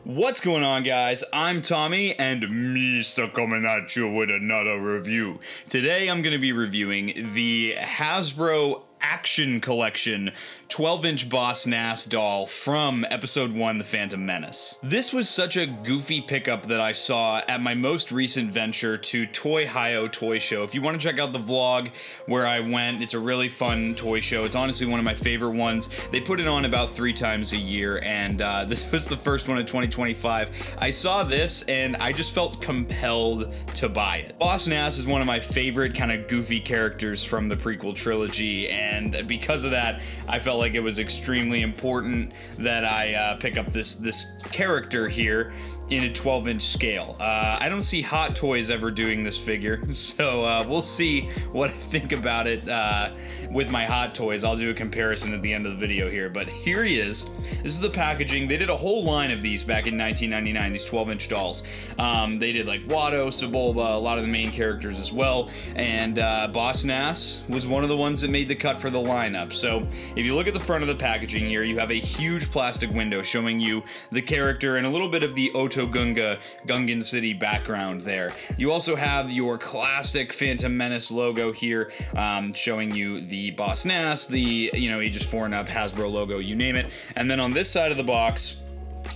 What's going on, guys? I'm Tommy, and Mr. coming at you with another review. Today I'm going to be reviewing the Hasbro Action Collection 12-inch Boss Nass doll from Episode 1, The Phantom Menace. This was such a goofy pickup that I saw at my most recent venture to Toy Hio Toy Show. If you want to check out the vlog where I went, it's a really fun toy show. It's honestly one of my favorite ones. They put it on about 3 times a year, and this was the first one in 2025. I saw this, and I just felt compelled to buy it. Boss Nass is one of my favorite kind of goofy characters from the prequel trilogy, and because of that, I felt like it was extremely important that I pick up this character here in a 12-inch scale. I don't see Hot Toys ever doing this figure, so we'll see what I think about it with my Hot Toys. I'll do a comparison at the end of the video here, but here he is. This is the packaging. They did a whole line of these back in 1999, these 12-inch dolls. They did like Watto, Sebulba, a lot of the main characters as well, and Boss Nass was one of the ones that made the cut for the lineup. So if you look at the front of the packaging here, you have a huge plastic window showing you the character and a little bit of the Gungan City background there. You also have your classic Phantom Menace logo here, showing you the Boss Nass, the, Aegis 4-and-up Hasbro logo, you name it. And then on this side of the box,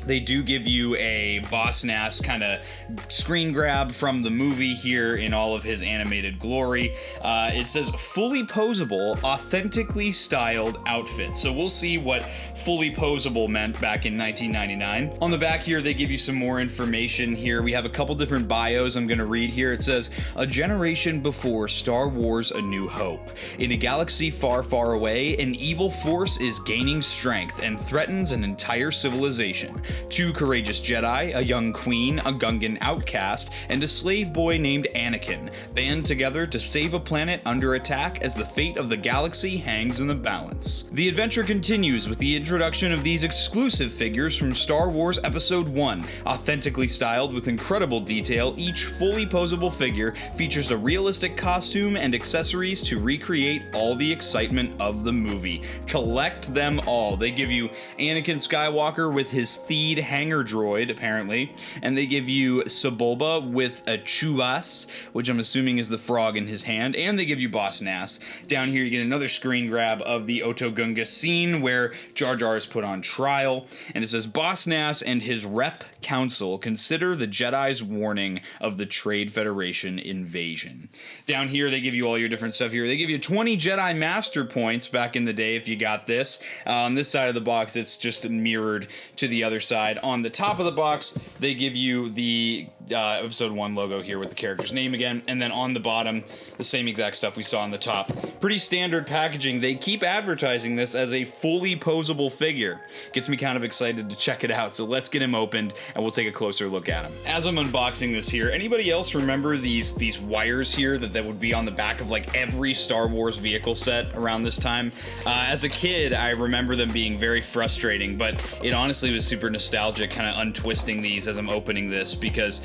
they do give you a Boss Nass kind of screen grab from the movie here in all of his animated glory. It says fully posable, authentically styled outfit. So we'll see what fully posable meant back in 1999. On the back here, they give you some more information here. We have a couple different bios I'm going to read here. It says, a generation before Star Wars A New Hope. In a galaxy far, far away, an evil force is gaining strength and threatens an entire civilization. 2 courageous Jedi, a young queen, a Gungan outcast, and a slave boy named Anakin band together to save a planet under attack as the fate of the galaxy hangs in the balance. The adventure continues with the introduction of these exclusive figures from Star Wars Episode 1. Authentically styled with incredible detail, each fully posable figure features a realistic costume and accessories to recreate all the excitement of the movie. Collect them all. They give you Anakin Skywalker with his Theed hanger droid, apparently, and they give you Sebulba with a Chuvas, which I'm assuming is the frog in his hand, and they give you Boss Nass. Down here you get another screen grab of the Oto Gunga scene where Jar Jar is put on trial, and it says, Boss Nass and his Rep Council consider the Jedi's warning of the Trade Federation invasion. Down here they give you all your different stuff here. They give you 20 Jedi Master Points back in the day if you got this. On this side of the box it's just mirrored to the other side. On the top of the box, they give you the Episode 1 logo here with the character's name again, and then on the bottom, the same exact stuff we saw on the top. Pretty standard packaging. They keep advertising this as a fully posable figure. Gets me kind of excited to check it out, so let's get him opened, and we'll take a closer look at him. As I'm unboxing this here, anybody else remember these wires here that would be on the back of like every Star Wars vehicle set around this time? As a kid, I remember them being very frustrating, but it honestly was super nostalgic, kind of untwisting these as I'm opening this, because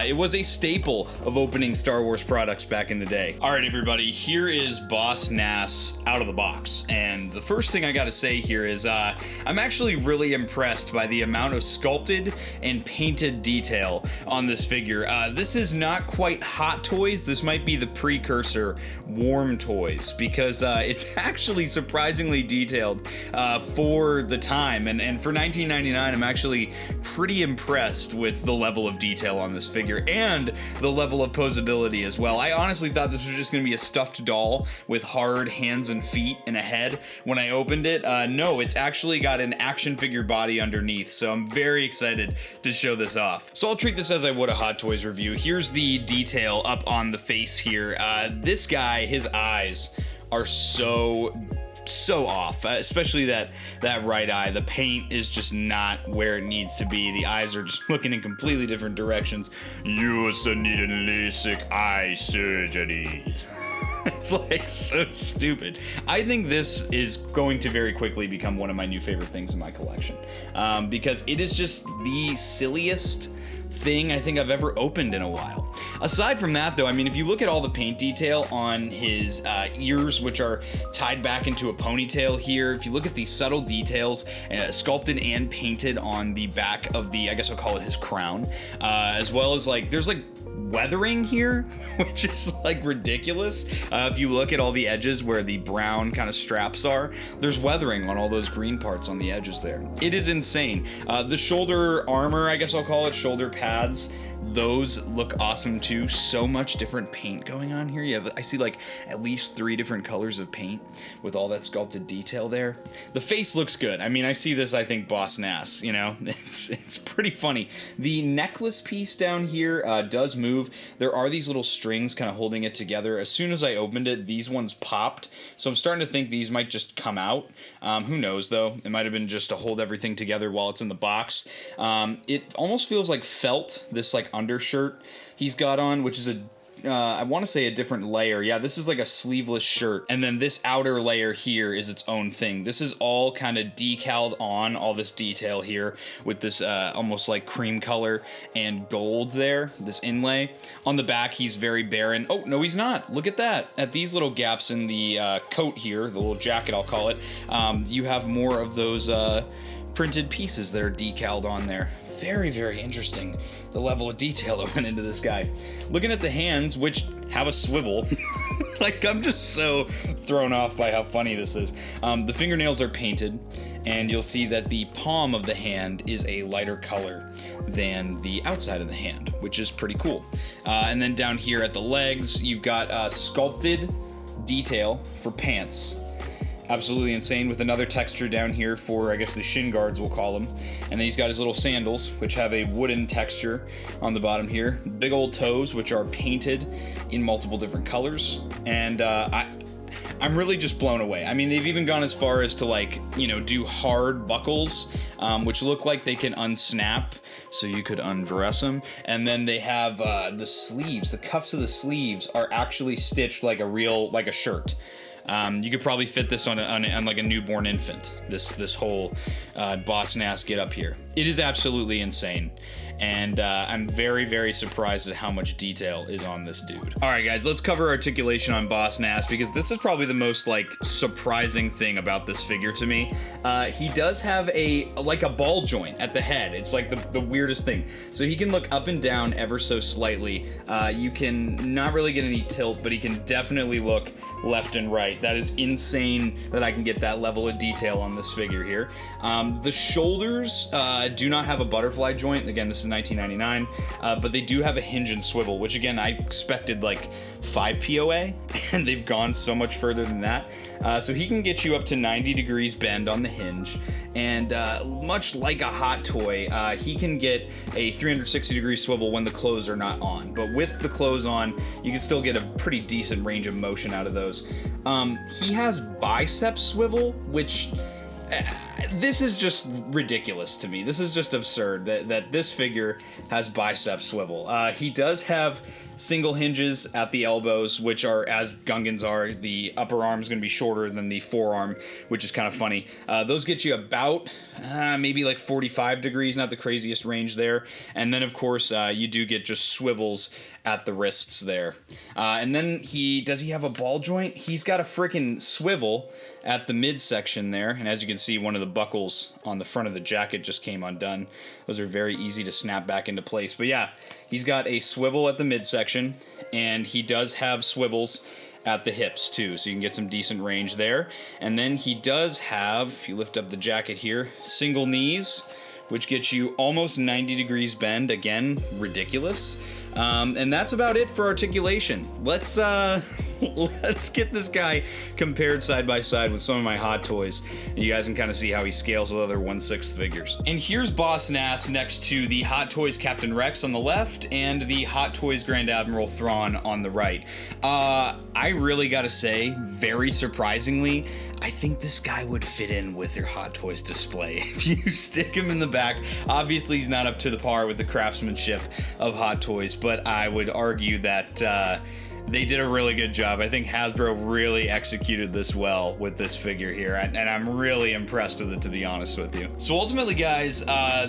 it was a staple of opening Star Wars products back in the day. Alright everybody, here is Boss Nass out of the box, and the first thing I gotta say here is I'm actually really impressed by the amount of sculpted and painted detail on this figure. This is not quite Hot Toys, this might be the precursor Warm Toys, because it's actually surprisingly detailed for the time, and for 1999 I'm actually pretty impressed with the level of detail on this figure and the level of posability as well. I honestly thought this was just going to be a stuffed doll with hard hands and feet and a head. When I opened it, no, it's actually got an action figure body underneath, so I'm very excited to show this off. So I'll treat this as I would a Hot Toys review. Here's the detail up on the face here. This guy, his eyes are so off, especially that right eye. The paint is just not where it needs to be. The eyes are just looking in completely different directions. You also need a LASIK eye surgery. It's like so stupid. I think this is going to very quickly become one of my new favorite things in my collection, because it is just the silliest thing I think I've ever opened in a while. Aside from that, though, I mean, if you look at all the paint detail on his ears, which are tied back into a ponytail here, if you look at these subtle details sculpted and painted on the back of the, I guess I'll call it his crown, as well as like there's like weathering here, which is like ridiculous. If you look at all the edges where the brown kind of straps are, there's weathering on all those green parts on the edges there. It is insane. The shoulder armor, I guess I'll call it, shoulder pads, those look awesome too. So much different paint going on here. I see like at least 3 different colors of paint with all that sculpted detail there. The face looks good. I mean, I see this, I think Boss Nass, you know, it's pretty funny. The necklace piece down here does move. There are these little strings kind of holding it together. As soon as I opened it, these ones popped. So I'm starting to think these might just come out. Who knows though? It might have been just to hold everything together while it's in the box. It almost feels like felt, this like undershirt he's got on, which is I want to say a different layer. Yeah, this is like a sleeveless shirt. And then this outer layer here is its own thing. This is all kind of decaled on, all this detail here with this almost like cream color and gold there, this inlay. On the back, he's very barren. Oh, no, he's not. Look at that. At these little gaps in the coat here, the little jacket, I'll call it, you have more of those printed pieces that are decaled on there. Very, very interesting, the level of detail that went into this guy. Looking at the hands, which have a swivel, like I'm just so thrown off by how funny this is. The fingernails are painted, and you'll see that the palm of the hand is a lighter color than the outside of the hand, which is pretty cool. And then down here at the legs, you've got sculpted detail for pants. Absolutely insane, with another texture down here for, I guess, the shin guards, we'll call them. And then he's got his little sandals, which have a wooden texture on the bottom here. Big old toes, which are painted in multiple different colors. And I'm really just blown away. I mean, they've even gone as far as to, like, you know, do hard buckles, which look like they can unsnap, so you could undress them. And then they have the sleeves, the cuffs of the sleeves are actually stitched like a shirt. You could probably fit this on like a newborn infant, this whole Boss Nass get up here. It is absolutely insane, and I'm very, very surprised at how much detail is on this dude. All right, guys, let's cover articulation on Boss Nass, because this is probably the most like surprising thing about this figure to me. He does have a ball joint at the head. It's like the weirdest thing. So he can look up and down ever so slightly. You can not really get any tilt, but he can definitely look left and right. That is insane that I can get that level of detail on this figure here. The shoulders do not have a butterfly joint. Again, this is 1999, but they do have a hinge and swivel, which again, I expected like 5 POA, and they've gone so much further than that. So he can get you up to 90 degrees bend on the hinge, and much like a hot toy, he can get a 360 degree swivel when the clothes are not on. But with the clothes on, you can still get a pretty decent range of motion out of those. He has bicep swivel, which this is just ridiculous to me. This is just absurd that this figure has bicep swivel. He does have single hinges at the elbows, which are, as Gungans are, the upper arm is going to be shorter than the forearm, which is kind of funny. Those get you about maybe like 45 degrees, not the craziest range there. And then, of course, you do get just swivels at the wrists there. And then does he have a ball joint? He's got a freaking swivel at the midsection there. And as you can see, one of the buckles on the front of the jacket just came undone. Those are very easy to snap back into place. But yeah, he's got a swivel at the midsection, and he does have swivels at the hips too, so you can get some decent range there. And then he does have, if you lift up the jacket here, single knees, which gets you almost 90 degrees bend. Again, ridiculous. And that's about it for articulation. Let's get this guy compared side by side with some of my Hot Toys, and you guys can kind of see how he scales with other 1/6 figures. And here's Boss Nass next to the Hot Toys Captain Rex on the left and the Hot Toys Grand Admiral Thrawn on the right. I really gotta say, very surprisingly, I think this guy would fit in with your Hot Toys display. If you stick him in the back, obviously he's not up to the par with the craftsmanship of Hot Toys, but I would argue that they did a really good job. I think Hasbro really executed this well with this figure here, and I'm really impressed with it, to be honest with you. So ultimately, guys,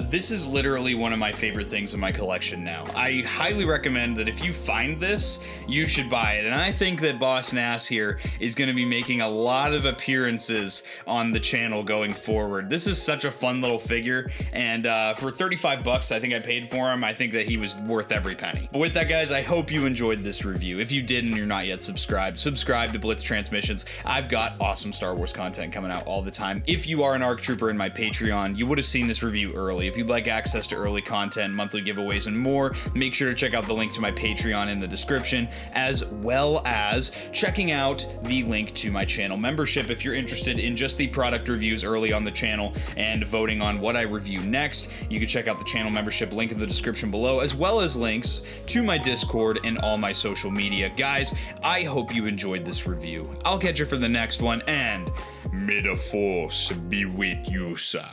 this is literally one of my favorite things in my collection now. I highly recommend that if you find this, you should buy it, and I think that Boss Nass here is going to be making a lot of appearances on the channel going forward. This is such a fun little figure, and for 35 bucks, I think I paid for him. I think that he was worth every penny. But with that, guys, I hope you enjoyed this review. If you did and you're not yet subscribed, subscribe to Blitz Transmissions. I've got awesome Star Wars content coming out all the time. If you are an ARC Trooper in my Patreon, you would have seen this review early. If you'd like access to early content, monthly giveaways, and more, make sure to check out the link to my Patreon in the description, as well as checking out the link to my channel membership if you're interested in just the product reviews early on the channel and voting on what I review next. You can check out the channel membership link in the description below, as well as links to my Discord and all my social media. Guys, I hope you enjoyed this review. I'll catch you for the next one, and may the Force be with you, sir.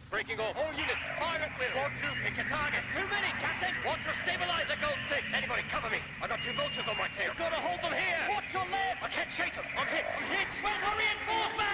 Breaking off all units. Fire at will. 1-2, pick a target. Too many, Captain. Watch your stabilizer, Gold 6. Anybody cover me. I got 2 vultures on my tail. You've got to hold them here. Watch your left. I can't shake them. I'm hit. I'm hit. Where's the reinforcement?